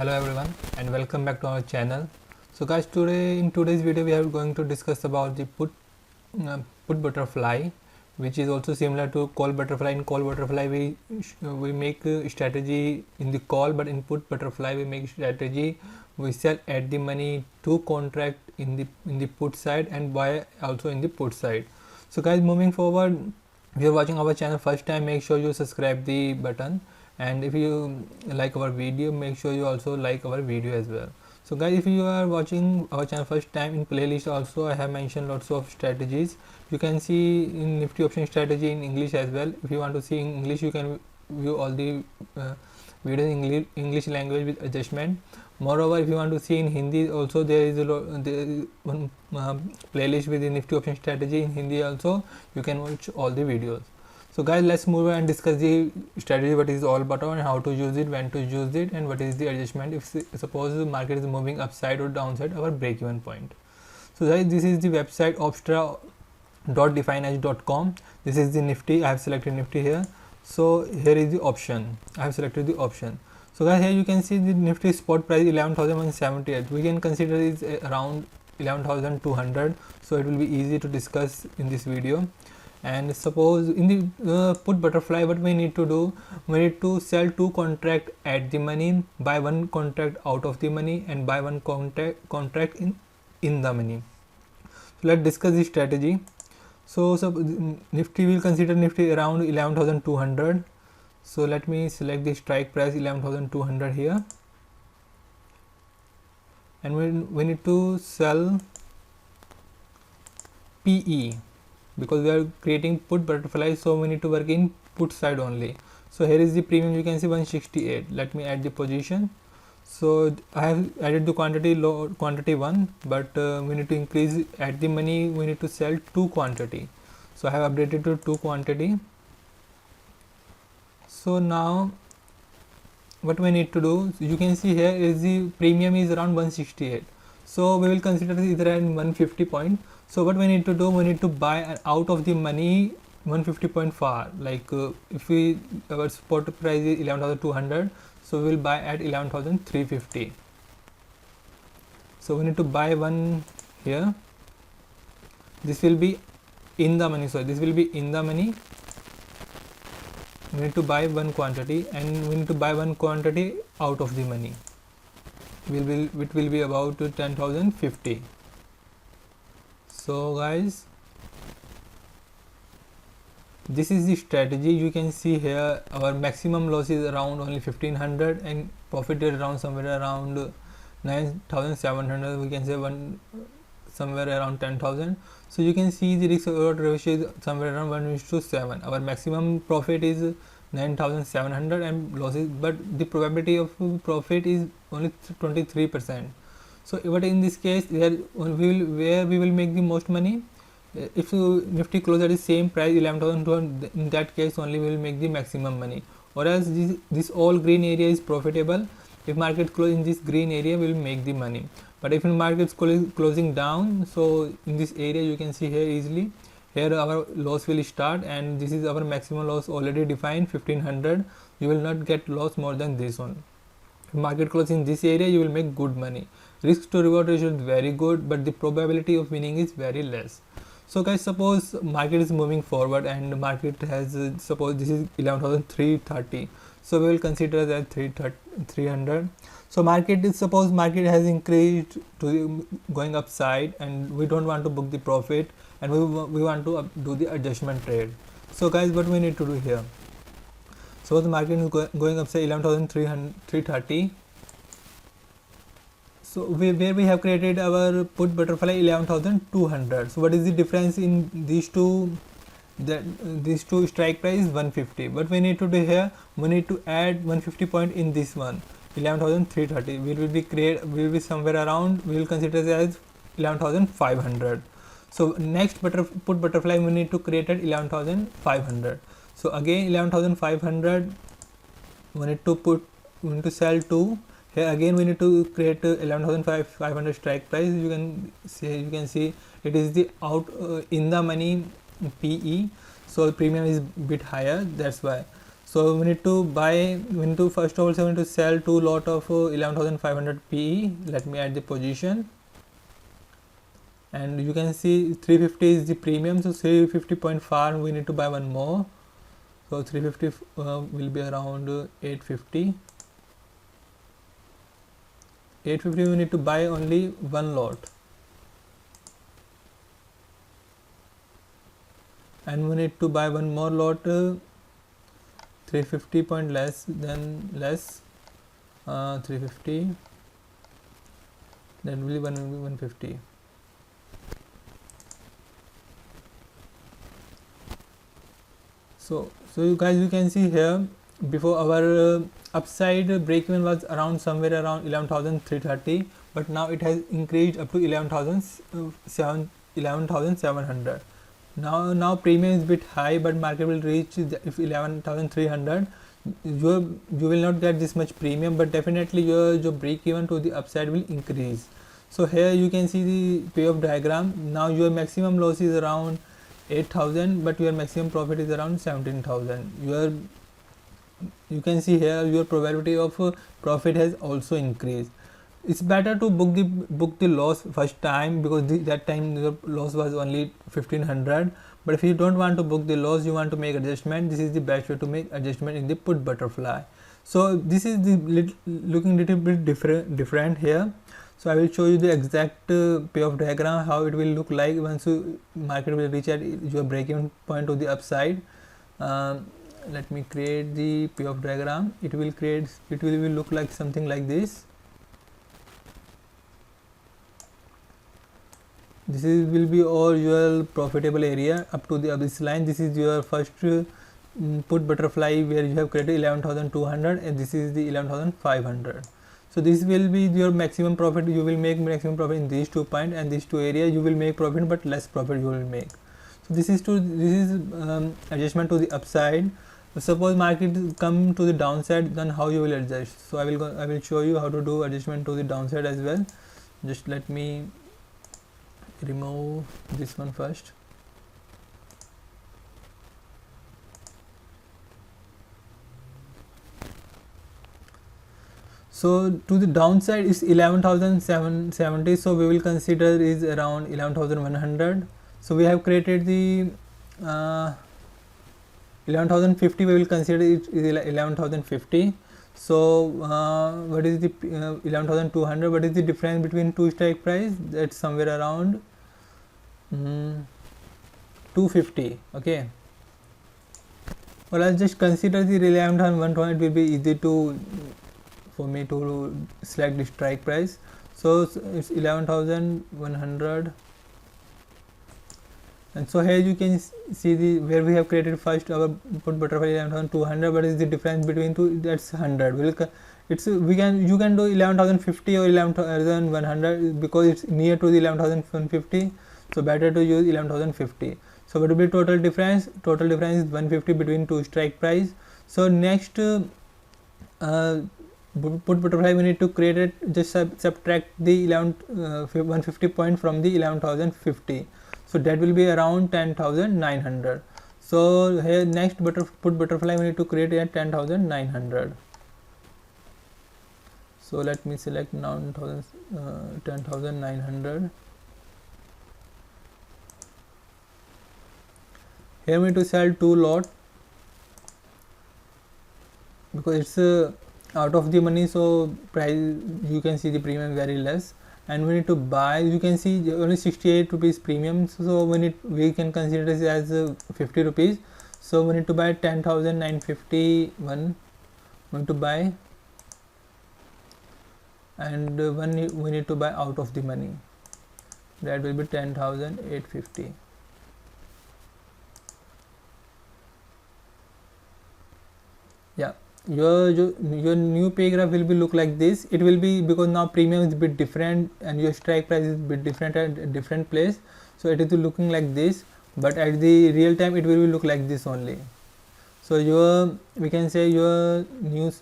Hello everyone and welcome back to our channel. So guys, in today's video we are going to discuss about the put butterfly, which is also similar to call butterfly. In call butterfly we make strategy in the call, but in put butterfly we make strategy. We sell at the money to contract in the put side and buy also in the put side. So guys, moving forward, if you are watching our channel first time, make sure you subscribe the button, and if you like our video, make sure you also like our video as well. So guys, if you are watching our channel first time, in playlist also I have mentioned lots of strategies. You can see in Nifty option strategy in English as well. If you want to see in English, you can view all the videos in English language with adjustment. Moreover, if you want to see in Hindi also, there is one playlist with the Nifty option strategy in Hindi also. You can watch all the videos. So guys, let's move on and discuss the strategy, what is all about and how to use it, when to use it, and what is the adjustment if suppose the market is moving upside or downside, our break even point. So guys, this is the website opstra.defineedge.com. This is the Nifty. I have selected Nifty here. So here is the option. I have selected the option. So guys, here you can see the Nifty spot price 11,178. We can consider it around 11,200. So it will be easy to discuss in this video. And suppose in the put butterfly, what we need to do, we need to sell two contract at the money, buy one contract out of the money, and buy one contract in the money. So let's discuss the strategy. So Nifty will consider Nifty around 11,200. So let me select the strike price 11,200 here, and we need to sell PE, because we are creating put butterfly, so we need to work in put side only. So here is the premium, you can see 168. Let me add the position. So I have added the quantity 1, but we need to increase at the money. We need to sell 2 quantity, so I have updated to 2 quantity. So now what we need to do, you can see here is the premium is around 168, so we will consider either at 150 point. So what we need to do, we need to buy out of the money 150 point far, like if our spot price is 11,200, so we will buy at 11,350. So we need to buy one here. This will be in the money, so this will be in the money. We need to buy one quantity, and we need to buy one quantity out of the money. It will be about 10,050. So guys, this is the strategy. You can see here our maximum loss is around only 1,500 and profit is around somewhere around 9,700. We can say somewhere around 10,000. So you can see the risk reward ratio is somewhere around 1:7. Our maximum profit is 9,700 and losses, but the probability of profit is only 23%. So but in this case, where we will make the most money, if Nifty close at the same price 11,200, in that case only we will make the maximum money, or else this all green area is profitable. If market close in this green area, we will make the money. But if the market is closing down, so in this area you can see here easily, here our loss will start, and this is our maximum loss already defined 1,500. You will not get loss more than this one. If market close in this area, you will make good money. Risk to reward ratio is very good, but the probability of winning is very less. So guys, suppose market is moving forward and market has suppose this is 11,330. So we will consider that 300. So suppose market has increased to going upside, and we don't want to book the profit, and we want to do the adjustment trade. So guys, what we need to do here, so the market is going upside 11,330. So where we have created our put butterfly 11,200. So what is the difference in these two? These two strike price is 150. What we need to do here, we need to add 150 point in this one 11,330. We will be somewhere around, we will consider it as 11,500. So next put butterfly we need to create at 11,500. So again 11,500 we need to sell 2. Here again we need to create 11,500 strike price. You can see it is the out in the money PE, so premium is bit higher, that's why. So we need to buy, we need to first of all we need to sell 2 lot of 11,500 PE. Let me add the position, and you can see 350 is the premium, so 350.5 we need to buy one more. So 350 will be around 850. 850 we need to buy only one lot, and we need to buy one more lot 350 point less than less 350, then will be 150. So you guys, you can see here before our upside break even was around somewhere around 11,330, but now it has increased up to 11,700. Now premium is bit high, but market will reach if 11,300. You will not get this much premium, but definitely your break even to the upside will increase. So here you can see the payoff diagram. Now your maximum loss is around 8,000, but your maximum profit is around 17,000. You can see here your probability of profit has also increased. It's better to book the loss first time, because that time your loss was only 1,500. But if you don't want to book the loss, you want to make adjustment, this is the best way to make adjustment in the put butterfly. So this is the looking little bit different here. So I will show you the exact payoff diagram, how it will look like once market will reach at your break-even point to the upside. Let me create the payoff diagram. It will look like something like this. This will be all your profitable area up to this line. This is your first put butterfly where you have created 11,200, and this is the 11,500. So this will be your maximum profit. You will make maximum profit in these 2 points, and these 2 areas you will make profit, but less profit you will make. So this is adjustment to the upside. Suppose market come to the downside, then how you will adjust. So I will show you how to do adjustment to the downside as well. Just let me remove this one first. So to the downside is 11,770, so we will consider is around 11,100. So we have created the 11,050, we will consider it is 11,050. So what is the 11,200? What is the difference between two strike price? That's somewhere around 250. Okay. Well, I'll just consider the 11,120. It will be easy for me to select the strike price. So it's 11,100, and so here you can see where we have created first our put butterfly 11,200. What is the difference between two? That's 100. You can do 11,050 or 11,100 because it's near to the 11,150. So better to use 11,050. So what will be total difference? Total difference is 150 between two strike price. So next put butterfly we need to create it, just subtract the 150 point from the 11,050. So that will be around 10,900. So here next put butterfly we need to create at 10,900. So let me select now 10,900. Here we need to sell 2 lot because it's out of the money, so price you can see the premium very less, and we need to buy. You can see only 68 rupees premium, so we can consider this as 50 rupees. So we need to buy 10,951. We need to buy, and we need to buy out of the money. That will be 10,850. Yeah. Your new pay graph will be look like this. It will be because now premium is a bit different and your strike price is a bit different at a different place, so it is looking like this, but at the real time it will look like this only. So we can say your new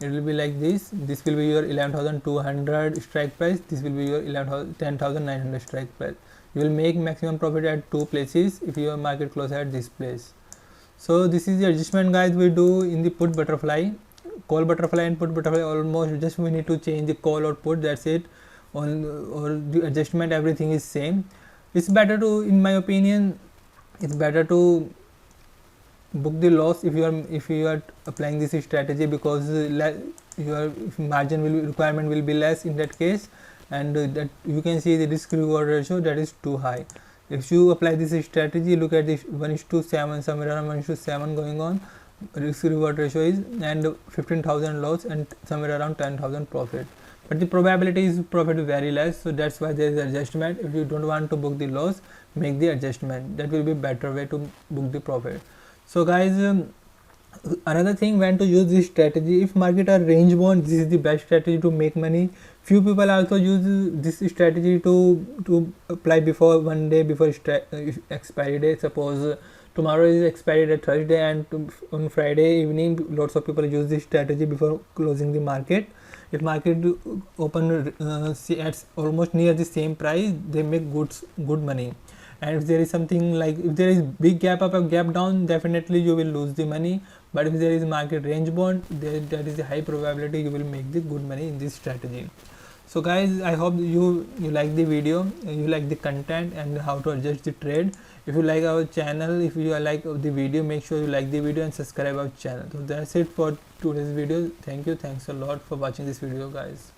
it will be like this. This will be your 11,200 strike price. This will be your 10,900 strike price. You will make maximum profit at 2 places if your market close at this place. So this is the adjustment guys we do in the put butterfly, call butterfly and put butterfly. Almost just we need to change the call or put, that's it. On or the adjustment everything is same. It's better to, in my opinion, it's better to book the loss if you are applying this strategy, because your margin requirement will be less in that case, and that you can see the risk reward ratio that is too high. If you apply this strategy, look at this 1:7, somewhere around 1:7 going on, risk reward ratio is, and 15,000 loss and somewhere around 10,000 profit, but the probability is profit very less. So that's why there is adjustment. If you don't want to book the loss, make the adjustment, that will be better way to book the profit. So guys, another thing, when to use this strategy, if market are range bound, this is the best strategy to make money. Few people also use this strategy to apply before one day before expiry day. Suppose tomorrow is expiry date Thursday, and on Friday evening lots of people use this strategy before closing the market. If market open at almost near the same price, they make good money. And if there is something like, if there is big gap up or gap down, definitely you will lose the money. But if there is market range bound, that is a high probability you will make the good money in this strategy. So guys, I hope you like the video, you like the content and how to adjust the trade. If you like our channel, if you like the video, make sure you like the video and subscribe our channel. So that's it for today's video. Thank you, thanks a lot for watching this video guys.